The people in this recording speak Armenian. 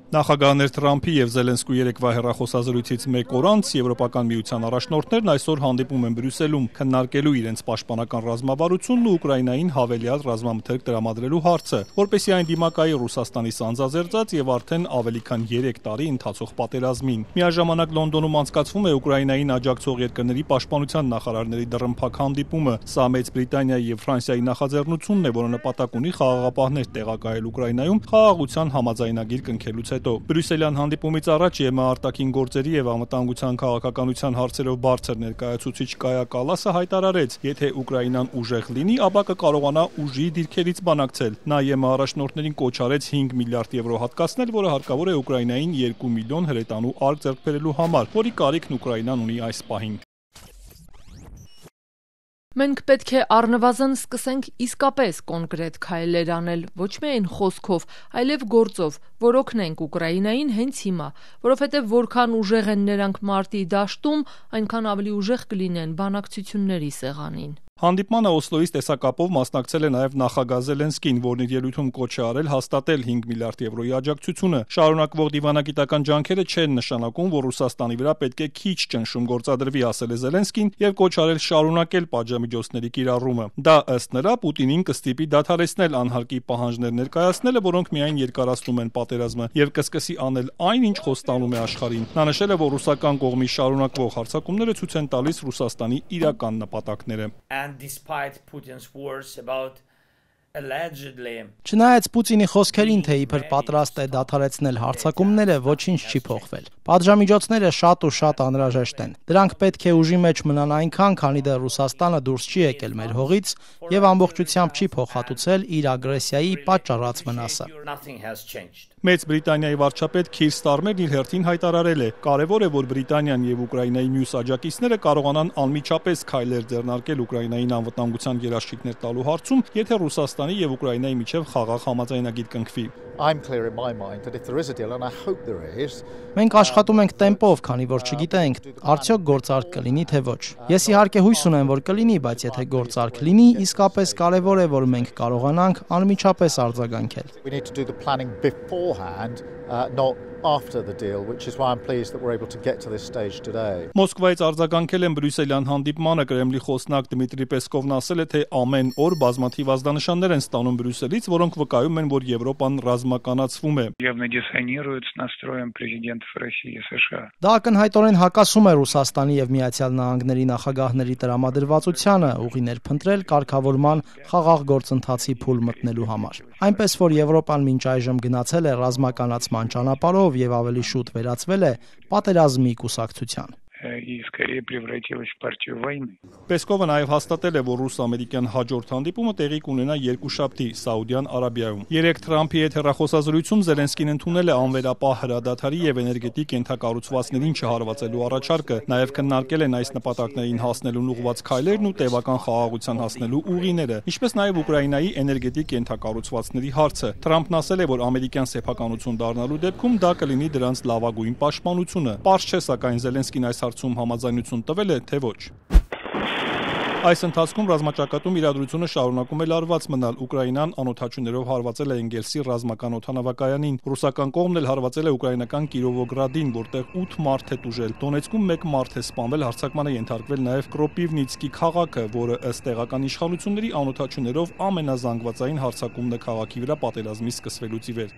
Նախագահներ Թրամփի եւ Զելենսկու երեկվա հեռախոսազրույցից մեկ օր անց Եվրոպական միության առաջնորդներն այսօր հանդիպում են Բրյուսելում քննարկելու իրենց պաշտպանական ռազմավարությունն ու Ուկրաինային հավելյալ ռազմամթերք տրամադրելու հարցը, որպեսզի այն դիմակայի Ռուսաստանի սանձազերծած եւ արդեն ավելի քան 3 տարի ընթացող պատերազմին։ Միաժամանակ Լոնդոնում անցկացվում է Ուկրաինային աջակցող երկրների պաշտպանության նախարարների դռնփակ հանդիպումը։ Սա Մեծ Բրիտանիայի եւ Ֆրանսիայի նախաձեռնությունն է, որը նպատակ ունի խաղաղապահներ տեղակայել Ուկրաինայում խաղաղության համաձայնագիր կնքելուց հետո։ Բրյուսելյան հանդիպումից առաջ ԵՄ արտաքին գործերի եւ անվտանգության քաղաքականության հարցերով բարձր ներկայացուցիչ Կայա Կալասը հայտարարեց, եթե Ուկրաինան ուժեղ լինի, ապա կկարողանա ուժի դիրքերից բանակցել։ Նա ԵՄ առաջնորդներին կոչ արեց 5 միլիարդ եվրո հատկացնել, որը հարկավոր է Ուկրաինային 2 միլիոն հրետանու արկ ձեռք բերելու համար, որի կարիքն Ուկրաինան ունի այս պահին։ Մենք պետք է առնվազն սկսենք իսկապես կոնկրետ քայլեր անել, ոչ միայն խոսքով, այլև գործով, որ օգնենք Ուկրաինային հենց հիմա, որովհետև որքան ուժեղ են նրանք մարտի դաշտում, այնքան ավելի ուժեղ կլինեն բանակցությունների սեղանին։ Հանդիպմանը Օսլոյից տեսակապով մասնակցել է նաև նախագահ Զելենսկին, որն իր ելույթում կոչ է արել հաստատել 5 միլիարդ եվրոյի աջակցությունը։ Շարունակվող դիվանագիտական ջանքերը չեն նշանակում, որ Ռուսաստանի վրա պետք է քիչ ճնշում գործադրվի, ասել է Զելենսկին եւ կոչ արել շարունակել պատժամիջոցների կիրառումը։ Դա ըստ նրա Պուտինին կստիպի դադարեցնել անհարկի պահանջներ ներկայացնելը, որոնք միայն երկարացնում են պատերազմը, եւ կսկսի անել այն, ինչ խոստանում է աշխարհին։ Նա նշել է, որ ռուսական կողմի շարունակվող հարձակումները ցույց են տալիս Ռուսաստանի իրական նպատակները։ Despite Putin's words about allegedly Չնայած Պուտինի խոսքերին, թե իբր պատրաստ է դադարեցնել հարձակումները, ոչինչ չի փոխվել։ Պատժամիջոցները շատ ու շատ անհրաժեշտ են։ Դրանք պետք է ուժի մեջ մնան այնքան, քանի դեռ Ռուսաստանը դուրս չի եկել մեր հողից եւ ամբողջությամբ չի փոխհատուցել իր ագրեսիայի պատճառած վնասը։ Մեծ Բրիտանիայի վարչապետ Քիր Ստարմերն իր հերթին հայտարարել է. «Կարևոր է, որ Բրիտանիան եւ Ուկրաինայի մյուս աջակիցները կարողանան անմիջապես քայլեր ձեռնարկել Ուկրաինային անվտանգության երաշխիքներ տալու հարցում, եթե Ռուսաստանի եւ Ուկրաինայի միջև խաղաղ համաձայնագիր կնքվի»։ Մենք աշխատում ենք տեմպով, քանի որ չգիտենք, արդյոք գործարք կլինի թե ոչ։ Ես իհարկե հույս ունեմ, որ կլինի, բայց եթե գործարք լինի, իսկապես կարևոր է, որ մենք կարողանանք անմիջապես արձագանքել։ After the deal, which is why I'm pleased that we're able to get to this stage today. Մոսկվայից արձագանքել են Բրյուսելյան հանդիպմանը Կրեմլի խոսնակ Դմիտրի Պեսկովն ասել է, թե ամեն օր բազմաթիվ ազդանշաններ են ստանում Բրյուսելից, որոնք վկայում են, որ Եվրոպան ռազմականացվում է։ Явно диссонирует с настроем президентов России и США. Դա ակնհայտորեն հակասում է Ռուսաստանի եւ Միացյալ Նահանգների նախագահների տրամադրվածությանը ուղիներ փնտրել կարգավորման խաղաղ գործընթացի փուլ մտնելու համար։ Այնպես որ Եվրոպան մինչ այժմ գնացել է ռազմականացման ճանապարհով եւ ավելի շուտ վերածվել է պատերազմի կուսակցության։ И скорее превратилась в партию войны. Պեսկովը նաև հաստատել է, որ ռուս-ամերիկյան հաջորդ հանդիպումը տեղի կունենա երկուշաբթի Սաուդյան Արաբիայում։ Երեկ Թրամփի հետ հեռախոսազրույցում Զելենսկին ընդունել է անվերապահ հրադադարի եւ էներգետիկ ենթակառուցվածքներին չհարվածելու առաջարկը, նաև քննարկել են այս նպատակներին հասնելուն ուղղված քայլերն ու տևական խաղաղության հասնելու ուղիները, ինչպես նաև Ուկրաինայի էներգետիկ ենթակառուցվածքների հարցը։ Թրամփն ասել է, որ ամերիկյան սեփականություն դառնալու դեպքում դա կլինի դրանց լավագույն պաշտպանությունը։ Պարզ չէ, սակայն Զելենսկին այս հարցում համաձայնություն տվել է, թե ոչ։ Այս ընթացքում ռազմաճակատում իրադրությունը շարունակում է լարված մնալ։ Ուկրաինան անօդաչուներով հարվածել է Էնգելսի ռազմական օդանավակայանին։ Ռուսական կողմն էլ հարվածել է ուկրաինական Կիրովոգրադին, որտեղ 8 մարդ է տուժել։ Դոնեցկում 1 մարդ է սպանվել, հարձակման է ենթարկվել նաև Կրոպիվնիցկի քաղաքը, որը ըստ տեղական իշխանությունների անօդաչուներով ամենազանգվածային հարձակումն է քաղաքի վրա պատերազմի սկսվելուց ի վեր։